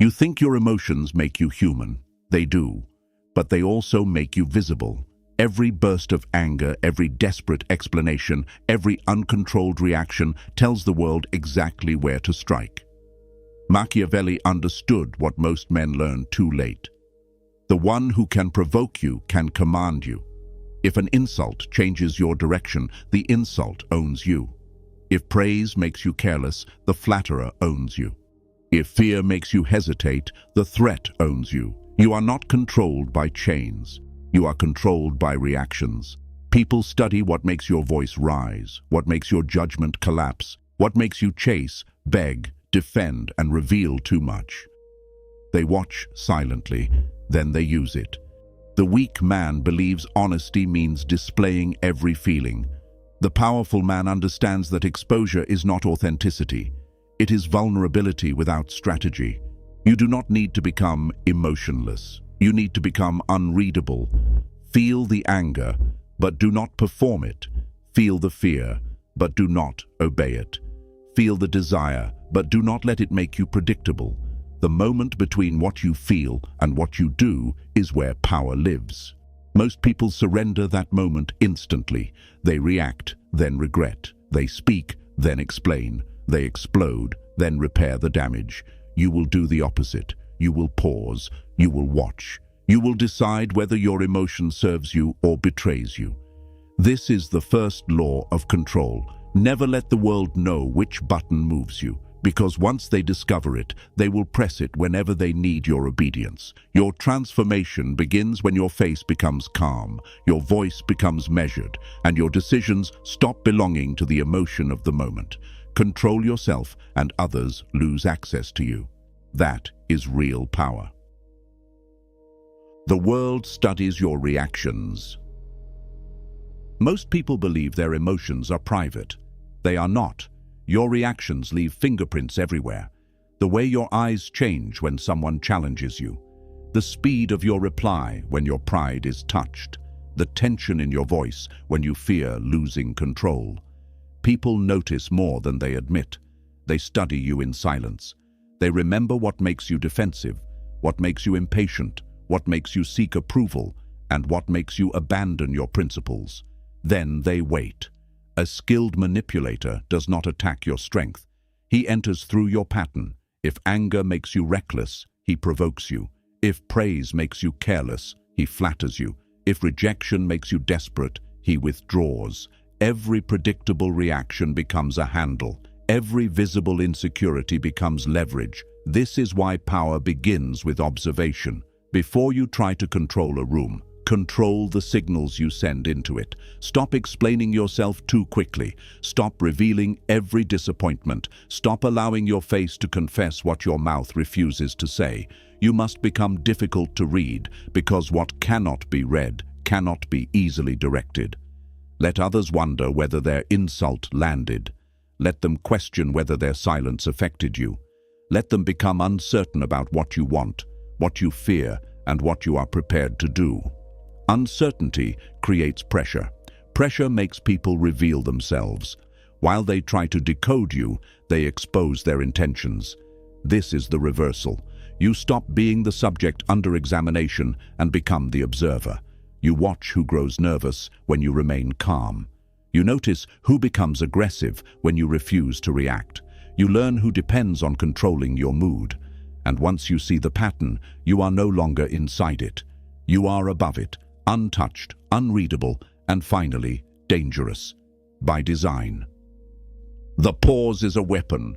You think your emotions make you human. They do. But they also make you visible. Every burst of anger, every desperate explanation, every uncontrolled reaction tells the world exactly where to strike. Machiavelli understood what most men learn too late. The one who can provoke you can command you. If an insult changes your direction, the insult owns you. If praise makes you careless, the flatterer owns you. If fear makes you hesitate, the threat owns you. You are not controlled by chains. You are controlled by reactions. People study what makes your voice rise, what makes your judgment collapse, what makes you chase, beg, defend, and reveal too much. They watch silently, then they use it. The weak man believes honesty means displaying every feeling. The powerful man understands that exposure is not authenticity. It is vulnerability without strategy. You do not need to become emotionless. You need to become unreadable. Feel the anger, but do not perform it. Feel the fear, but do not obey it. Feel the desire, but do not let it make you predictable. The moment between what you feel and what you do is where power lives. Most people surrender that moment instantly. They react, then regret. They speak, then explain. They explode, then repair the damage. You will do the opposite. You will pause. You will watch. You will decide whether your emotion serves you or betrays you. This is the first law of control. Never let the world know which button moves you, because once they discover it, they will press it whenever they need your obedience. Your transformation begins when your face becomes calm, your voice becomes measured, and your decisions stop belonging to the emotion of the moment. Control yourself, and others lose access to you. That is real power. The world studies your reactions. Most people believe their emotions are private. They are not. Your reactions leave fingerprints everywhere. The way your eyes change when someone challenges you. The speed of your reply when your pride is touched. The tension in your voice when you fear losing control. People notice more than they admit. They study you in silence. They remember what makes you defensive, what makes you impatient, what makes you seek approval, and what makes you abandon your principles. Then they wait. A skilled manipulator does not attack your strength. He enters through your pattern. If anger makes you reckless, he provokes you. If praise makes you careless, he flatters you. If rejection makes you desperate, he withdraws. Every predictable reaction becomes a handle. Every visible insecurity becomes leverage. This is why power begins with observation. Before you try to control a room, control the signals you send into it. Stop explaining yourself too quickly. Stop revealing every disappointment. Stop allowing your face to confess what your mouth refuses to say. You must become difficult to read, because what cannot be read cannot be easily directed. Let others wonder whether their insult landed. Let them question whether their silence affected you. Let them become uncertain about what you want, what you fear, and what you are prepared to do. Uncertainty creates pressure. Pressure makes people reveal themselves. While they try to decode you, they expose their intentions. This is the reversal. You stop being the subject under examination and become the observer. You watch who grows nervous when you remain calm. You notice who becomes aggressive when you refuse to react. You learn who depends on controlling your mood. And once you see the pattern, you are no longer inside it. You are above it, untouched, unreadable, and finally, dangerous. By design. The pause is a weapon.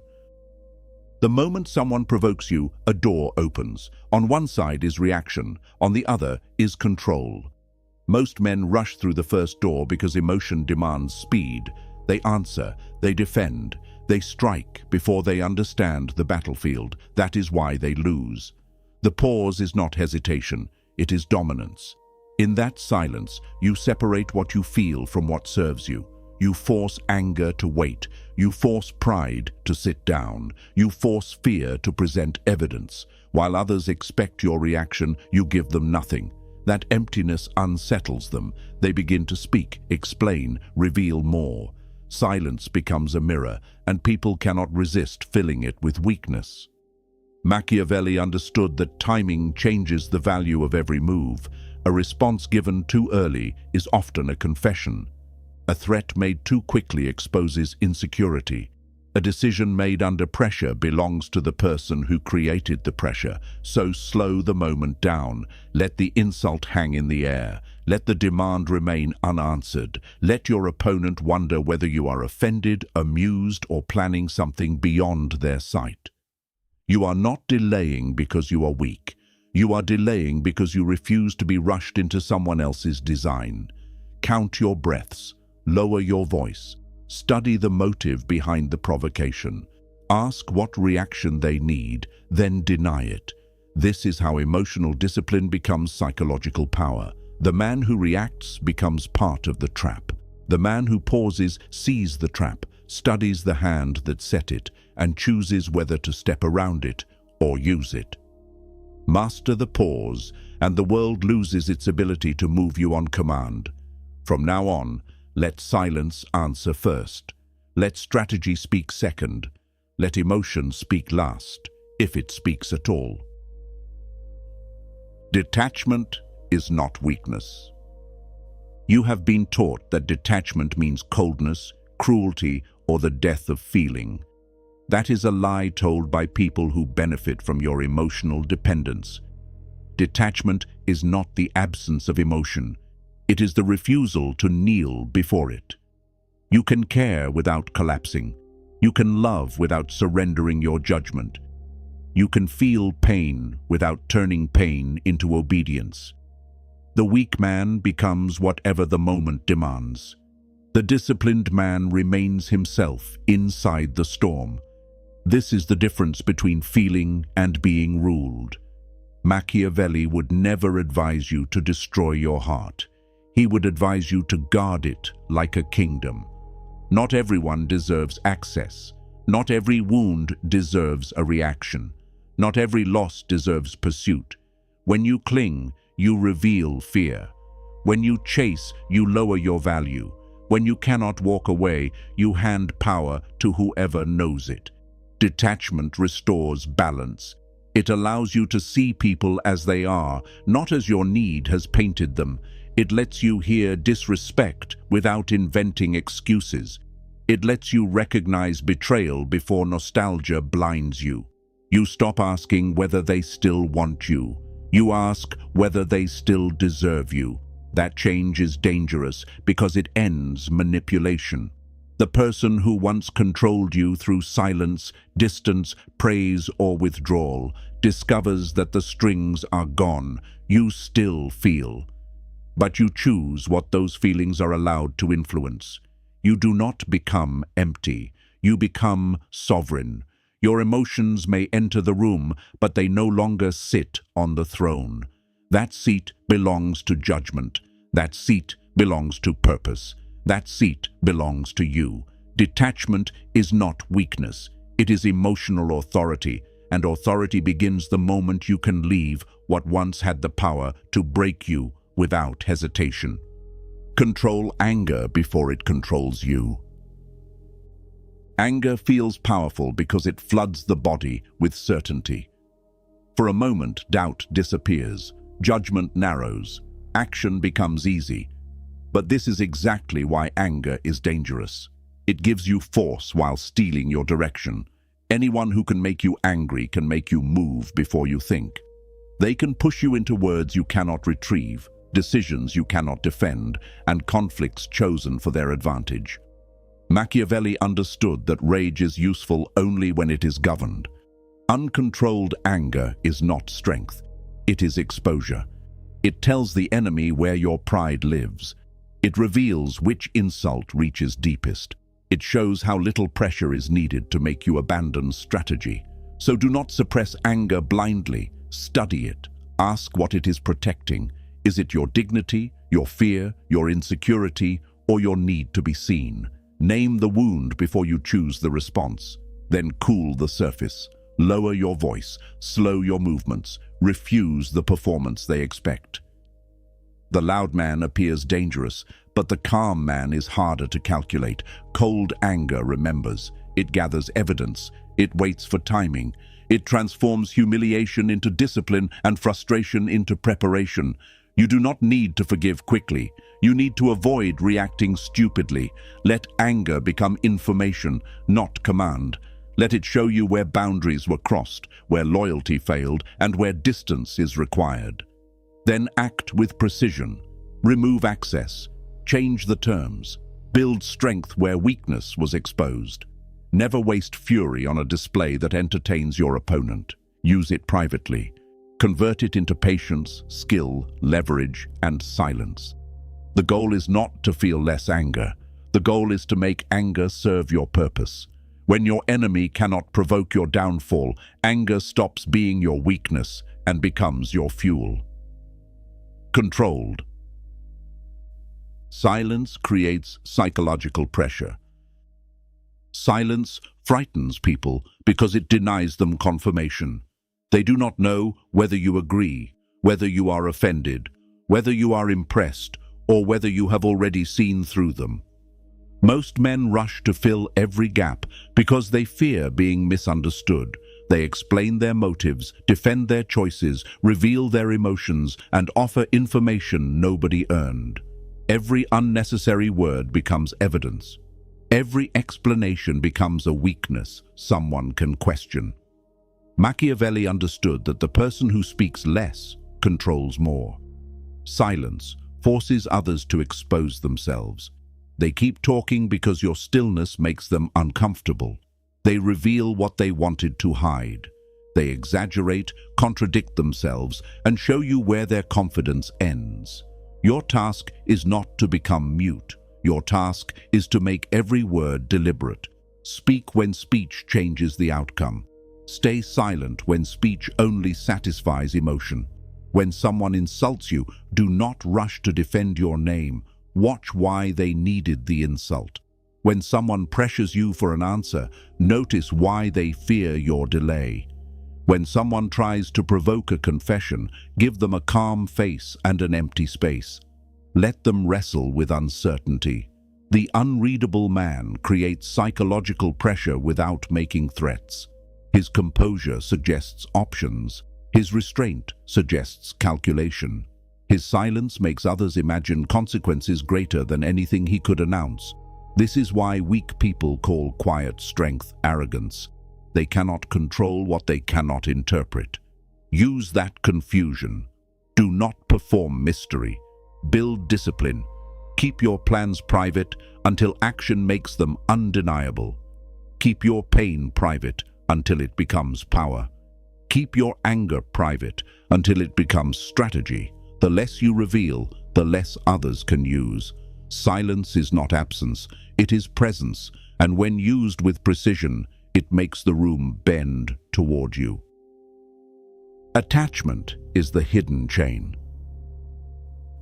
The moment someone provokes you, a door opens. On one side is reaction, on the other is control. Most men rush through the first door because emotion demands speed. They answer, they defend, they strike before they understand the battlefield. That is why they lose. The pause is not hesitation, it is dominance. In that silence, you separate what you feel from what serves you. You force anger to wait. You force pride to sit down. You force fear to present evidence. While others expect your reaction, you give them nothing. That emptiness unsettles them. They begin to speak, explain, reveal more. Silence becomes a mirror, and people cannot resist filling it with weakness. Machiavelli understood that timing changes the value of every move. A response given too early is often a confession. A threat made too quickly exposes insecurity. A decision made under pressure belongs to the person who created the pressure, so slow the moment down. Let the insult hang in the air. Let the demand remain unanswered. Let your opponent wonder whether you are offended, amused, or planning something beyond their sight. You are not delaying because you are weak. You are delaying because you refuse to be rushed into someone else's design. Count your breaths. Lower your voice. Study the motive behind the provocation. Ask what reaction they need, then deny it. This is how emotional discipline becomes psychological power. The man who reacts becomes part of the trap. The man who pauses sees the trap, studies the hand that set it, and chooses whether to step around it or use it. Master the pause, and the world loses its ability to move you on command. From now on, let silence answer first. Let strategy speak second. Let emotion speak last, if it speaks at all. Detachment is not weakness. You have been taught that detachment means coldness, cruelty, or the death of feeling. That is a lie told by people who benefit from your emotional dependence. Detachment is not the absence of emotion. It is the refusal to kneel before it. You can care without collapsing. You can love without surrendering your judgment. You can feel pain without turning pain into obedience. The weak man becomes whatever the moment demands. The disciplined man remains himself inside the storm. This is the difference between feeling and being ruled. Machiavelli would never advise you to destroy your heart. He would advise you to guard it like a kingdom. Not everyone deserves access. Not every wound deserves a reaction. Not every loss deserves pursuit. When you cling, you reveal fear. When you chase, you lower your value. When you cannot walk away, you hand power to whoever knows it. Detachment restores balance. It allows you to see people as they are, not as your need has painted them. It lets you hear disrespect without inventing excuses. It lets you recognize betrayal before nostalgia blinds you. You stop asking whether they still want you. You ask whether they still deserve you. That change is dangerous because it ends manipulation. The person who once controlled you through silence, distance, praise, or withdrawal discovers that the strings are gone. You still feel. But you choose what those feelings are allowed to influence. You do not become empty. You become sovereign. Your emotions may enter the room, but they no longer sit on the throne. That seat belongs to judgment. That seat belongs to purpose. That seat belongs to you. Detachment is not weakness. It is emotional authority, and authority begins the moment you can leave what once had the power to break you without hesitation. Control anger before it controls you. Anger feels powerful because it floods the body with certainty. For a moment, doubt disappears, judgment narrows, action becomes easy. But this is exactly why anger is dangerous. It gives you force while stealing your direction. Anyone who can make you angry can make you move before you think. They can push you into words you cannot retrieve, decisions you cannot defend, and conflicts chosen for their advantage. Machiavelli understood that rage is useful only when it is governed. Uncontrolled anger is not strength. It is exposure. It tells the enemy where your pride lives. It reveals which insult reaches deepest. It shows how little pressure is needed to make you abandon strategy. So do not suppress anger blindly. Study it. Ask what it is protecting. Is it your dignity, your fear, your insecurity, or your need to be seen? Name the wound before you choose the response. Then cool the surface. Lower your voice. Slow your movements. Refuse the performance they expect. The loud man appears dangerous, but the calm man is harder to calculate. Cold anger remembers. It gathers evidence. It waits for timing. It transforms humiliation into discipline and frustration into preparation. You do not need to forgive quickly. You need to avoid reacting stupidly. Let anger become information, not command. Let it show you where boundaries were crossed, where loyalty failed, and where distance is required. Then act with precision. Remove access. Change the terms. Build strength where weakness was exposed. Never waste fury on a display that entertains your opponent. Use it privately. Convert it into patience, skill, leverage, and silence. The goal is not to feel less anger. The goal is to make anger serve your purpose. When your enemy cannot provoke your downfall, anger stops being your weakness and becomes your fuel. Controlled. Silence creates psychological pressure. Silence frightens people because it denies them confirmation. They do not know whether you agree, whether you are offended, whether you are impressed, or whether you have already seen through them. Most men rush to fill every gap because they fear being misunderstood. They explain their motives, defend their choices, reveal their emotions, and offer information nobody earned. Every unnecessary word becomes evidence. Every explanation becomes a weakness someone can question. Machiavelli understood that the person who speaks less controls more. Silence forces others to expose themselves. They keep talking because your stillness makes them uncomfortable. They reveal what they wanted to hide. They exaggerate, contradict themselves, and show you where their confidence ends. Your task is not to become mute. Your task is to make every word deliberate. Speak when speech changes the outcome. Stay silent when speech only satisfies emotion. When someone insults you, do not rush to defend your name. Watch why they needed the insult. When someone pressures you for an answer, notice why they fear your delay. When someone tries to provoke a confession, give them a calm face and an empty space. Let them wrestle with uncertainty. The unreadable man creates psychological pressure without making threats. His composure suggests options. His restraint suggests calculation. His silence makes others imagine consequences greater than anything he could announce. This is why weak people call quiet strength arrogance. They cannot control what they cannot interpret. Use that confusion. Do not perform mystery. Build discipline. Keep your plans private until action makes them undeniable. Keep your pain private until it becomes power. Keep your anger private until it becomes strategy. The less you reveal, the less others can use. Silence is not absence, it is presence, and when used with precision, it makes the room bend toward you. Attachment is the hidden chain.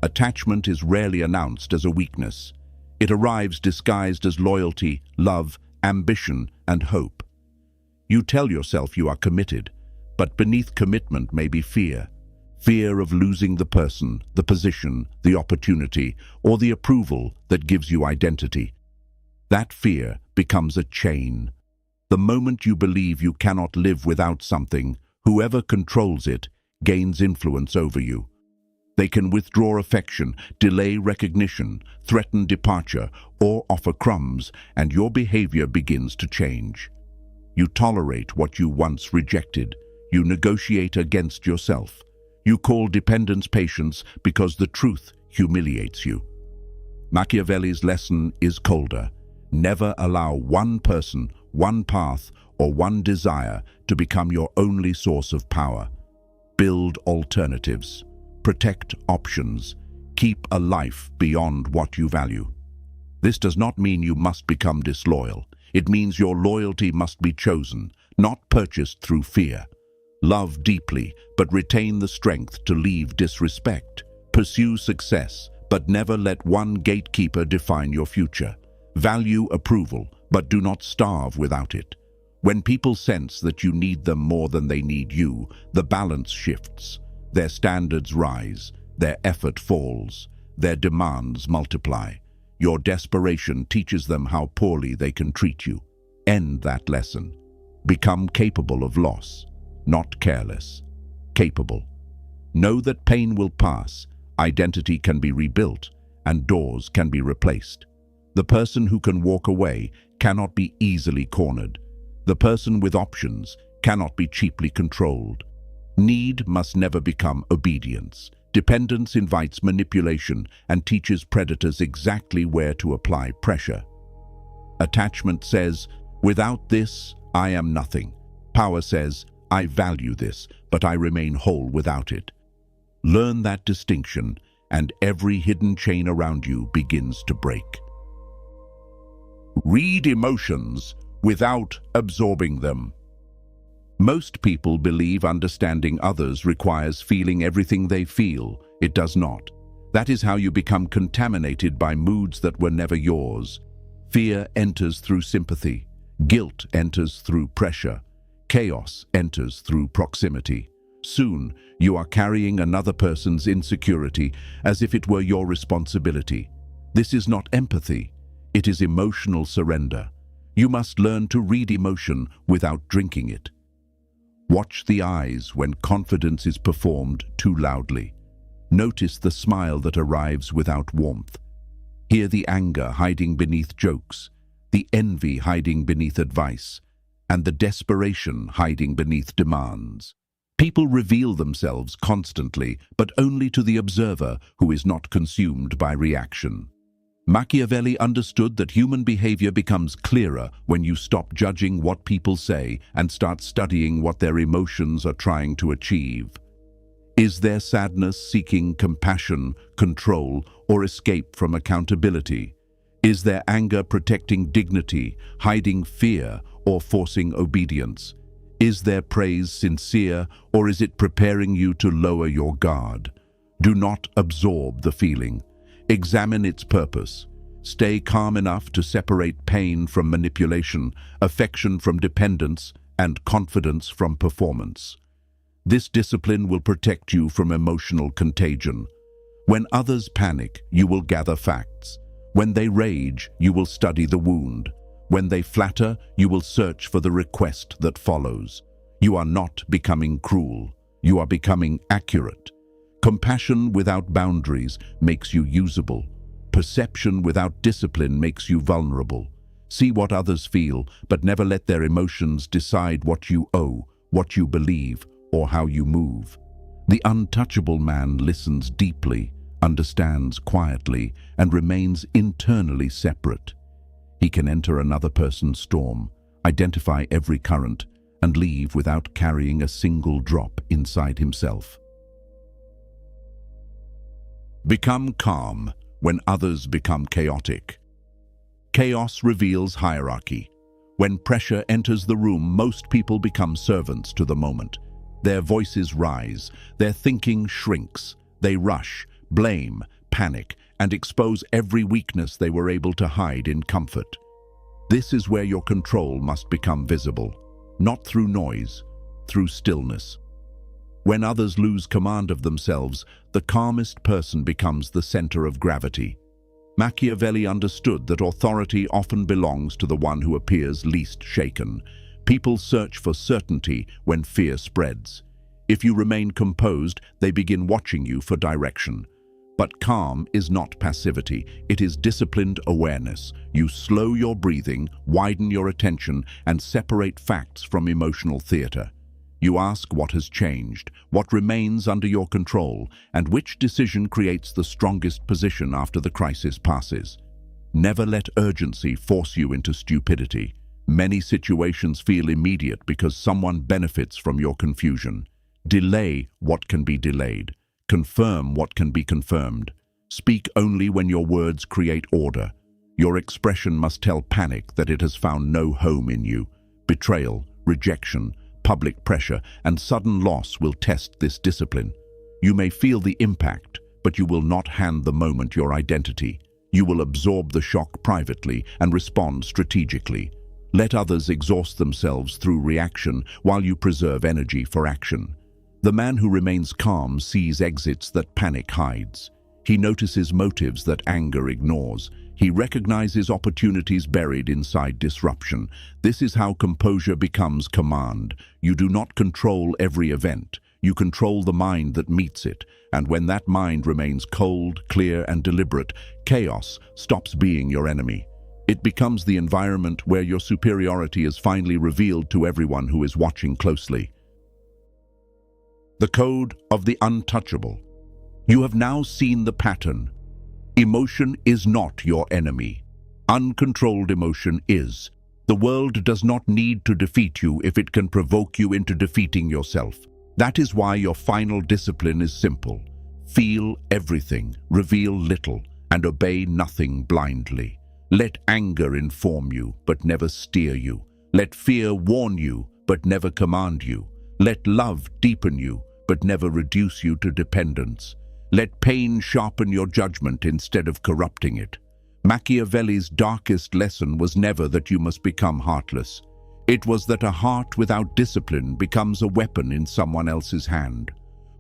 Attachment is rarely announced as a weakness. It arrives disguised as loyalty, love, ambition, and hope. You tell yourself you are committed, but beneath commitment may be fear. Fear of losing the person, the position, the opportunity, or the approval that gives you identity. That fear becomes a chain. The moment you believe you cannot live without something, whoever controls it gains influence over you. They can withdraw affection, delay recognition, threaten departure, or offer crumbs, and your behavior begins to change. You tolerate what you once rejected. You negotiate against yourself. You call dependence patience because the truth humiliates you. Machiavelli's lesson is colder. Never allow one person, one path, or one desire to become your only source of power. Build alternatives. Protect options. Keep a life beyond what you value. This does not mean you must become disloyal. It means your loyalty must be chosen, not purchased through fear. Love deeply, but retain the strength to leave disrespect. Pursue success, but never let one gatekeeper define your future. Value approval, but do not starve without it. When people sense that you need them more than they need you, the balance shifts. Their standards rise, their effort falls, their demands multiply. Your desperation teaches them how poorly they can treat you. End that lesson. Become capable of loss. not careless. Capable. Know that pain will pass, identity can be rebuilt, and doors can be replaced. The person who can walk away cannot be easily cornered. The person with options cannot be cheaply controlled. Need must never become obedience. Dependence invites manipulation and teaches predators exactly where to apply pressure. Attachment says, "Without this, I am nothing." Power says, "I value this, but I remain whole without it." Learn that distinction, and every hidden chain around you begins to break. Read emotions without absorbing them. Most people believe understanding others requires feeling everything they feel. It does not. That is how you become contaminated by moods that were never yours. Fear enters through sympathy. Guilt enters through pressure. Chaos enters through proximity. Soon, you are carrying another person's insecurity as if it were your responsibility. This is not empathy. It is emotional surrender. You must learn to read emotion without drinking it. Watch the eyes when confidence is performed too loudly. Notice the smile that arrives without warmth. Hear the anger hiding beneath jokes, the envy hiding beneath advice, and the desperation hiding beneath demands. People reveal themselves constantly, but only to the observer who is not consumed by reaction. Machiavelli understood that human behavior becomes clearer when you stop judging what people say and start studying what their emotions are trying to achieve. Is their sadness seeking compassion, control, or escape from accountability? Is their anger protecting dignity, hiding fear, or forcing obedience? Is their praise sincere, or is it preparing you to lower your guard? Do not absorb the feeling. Examine its purpose. Stay calm enough to separate pain from manipulation, affection from dependence, and confidence from performance. This discipline will protect you from emotional contagion. When others panic, you will gather facts. When they rage, you will study the wound. When they flatter, you will search for the request that follows. You are not becoming cruel. You are becoming accurate. Compassion without boundaries makes you usable. Perception without discipline makes you vulnerable. See what others feel, but never let their emotions decide what you owe, what you believe, or how you move. The untouchable man listens deeply, understands quietly, and remains internally separate. He can enter another person's storm, identify every current, and leave without carrying a single drop inside himself. Become calm when others become chaotic. Chaos reveals hierarchy. When pressure enters the room, most people become servants to the moment. Their voices rise, their thinking shrinks. They rush, blame, panic, and expose every weakness they were able to hide in comfort. This is where your control must become visible, not through noise, through stillness. When others lose command of themselves, the calmest person becomes the center of gravity. Machiavelli understood that authority often belongs to the one who appears least shaken. People search for certainty when fear spreads. If you remain composed, they begin watching you for direction. But calm is not passivity, it is disciplined awareness. You slow your breathing, widen your attention, and separate facts from emotional theater. You ask what has changed, what remains under your control, and which decision creates the strongest position after the crisis passes. Never let urgency force you into stupidity. Many situations feel immediate because someone benefits from your confusion. Delay what can be delayed. Confirm what can be confirmed. Speak only when your words create order. Your expression must tell panic that it has found no home in you. Betrayal, rejection, public pressure, and sudden loss will test this discipline. You may feel the impact, but you will not hand the moment your identity. You will absorb the shock privately and respond strategically. Let others exhaust themselves through reaction while you preserve energy for action. The man who remains calm sees exits that panic hides. He notices motives that anger ignores. He recognizes opportunities buried inside disruption. This is how composure becomes command. You do not control every event. You control the mind that meets it. And when that mind remains cold, clear, and deliberate, chaos stops being your enemy. It becomes the environment where your superiority is finally revealed to everyone who is watching closely. The code of the untouchable. You have now seen the pattern. Emotion is not your enemy. Uncontrolled emotion is. The world does not need to defeat you if it can provoke you into defeating yourself. That is why your final discipline is simple. Feel everything, reveal little, and obey nothing blindly. Let anger inform you, but never steer you. Let fear warn you, but never command you. Let love deepen you, but never reduce you to dependence. Let pain sharpen your judgment instead of corrupting it. Machiavelli's darkest lesson was never that you must become heartless. It was that a heart without discipline becomes a weapon in someone else's hand.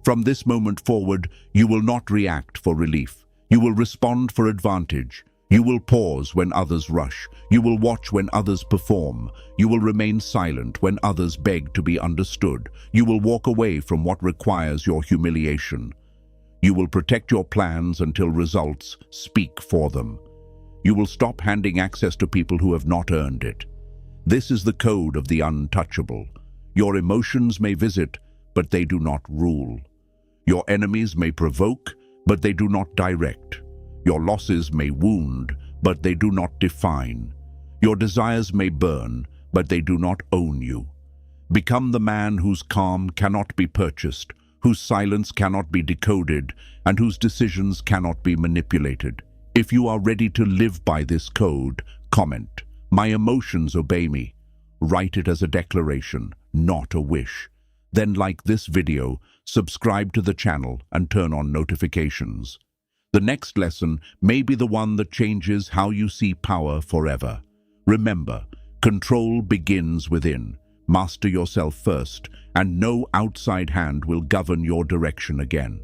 From this moment forward, you will not react for relief. You will respond for advantage. You will pause when others rush. You will watch when others perform. You will remain silent when others beg to be understood. You will walk away from what requires your humiliation. You will protect your plans until results speak for them. You will stop handing access to people who have not earned it. This is the code of the untouchable. Your emotions may visit, but they do not rule. Your enemies may provoke, but they do not direct. Your losses may wound, but they do not define. Your desires may burn, but they do not own you. Become the man whose calm cannot be purchased, whose silence cannot be decoded, and whose decisions cannot be manipulated. If you are ready to live by this code, comment, "My emotions obey me." Write it as a declaration, not a wish. Then like this video, subscribe to the channel, and turn on notifications. The next lesson may be the one that changes how you see power forever. Remember, control begins within. Master yourself first, and no outside hand will govern your direction again.